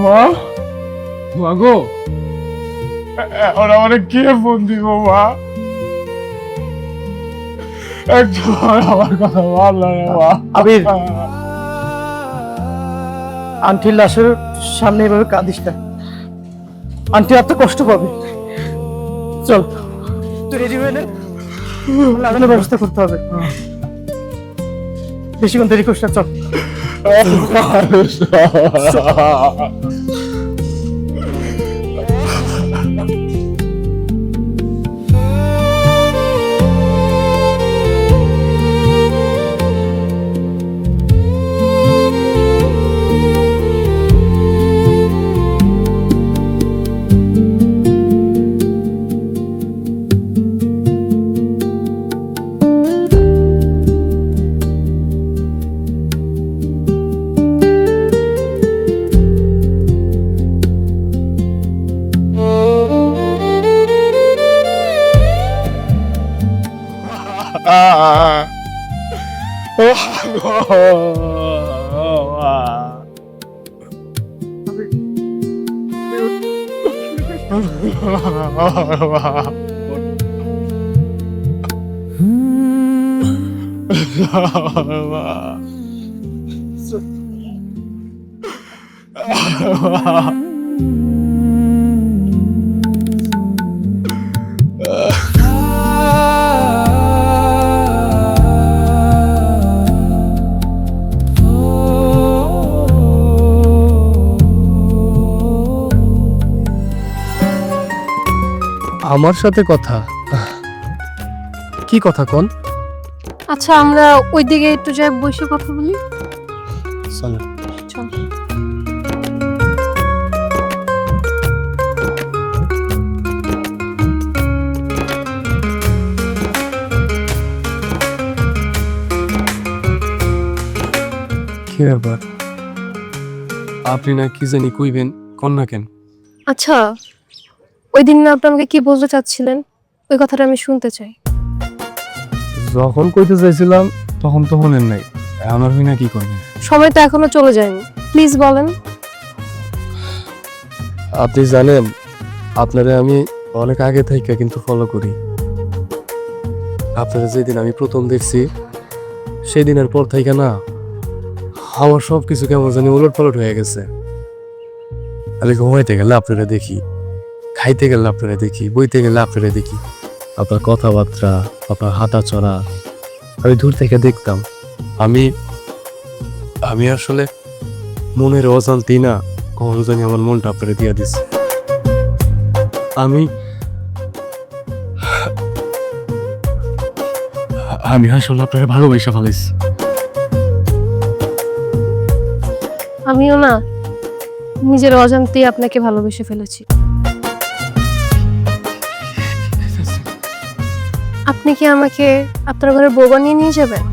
মা, মা গো, এখন আমারে কে ফোন দিব মা? একটু আমার কথা ভাবলা না মা। আবির, আন্টির লাশের সামনে এভাবে কাঁদিস না, আন্টি এত কষ্ট পাবে। চল তুই রেডি হয়ে নে, লাগানোর ব্যবস্থা করতে হবে। বেশিক্ষণ দেরি করিস না, চল। আমার সাথে কথা? কি কথা কোন? আচ্ছা আমরা ওইদিকে একটু যাই, বসে কথা বলি। চলো। চল। কি ব্যাপার? আপনি না কি জানি কইবেন, কোন না কেন? আচ্ছা, ওই দিন না আপনি আমাকে কি বলতে চাচ্ছিলেন, ওই কথাটা আমি শুনতে চাই। যখন কইতে চাইছিলাম তখন তো হলেন নাই, এখন আপনি না কি করবেন? সময় তো এখনো চলে যায়নি, প্লিজ বলেন। আপনি জানেন আপনারা আমি অনেক আগে থেকে কিন্তু ফলো করি। আপনারা যেদিন আমি প্রথম দেখছি সেই দিনের পর থেকে না আমার সব কিছু কেমন জানি উলট পালট হয়ে গেছে। আমি ঘুমাইতে গেলে আপনারা দেখি, খাইতে গেলে আপনারা দেখি, বইতে গেলে আপনারা দেখি, আপনার কথাবার্তা, আপনার হাঁটা চড়া আমি দূর থেকে দেখতাম। আমি আমি আসলে মনের অজান্তেই না কখনো জানি আমার মনটা আপনারা দিয়া দিচ্ছে। আমি আমি আসলে আপনারা ভালোবাসা ফেলাইছি। আমিও না নিজের অজান্তেই আপনাকে ভালোবেসে ফেলেছি। আপনি কি আমাকে আপনার ঘরে বউ বানিয়ে নিয়ে যাবেন?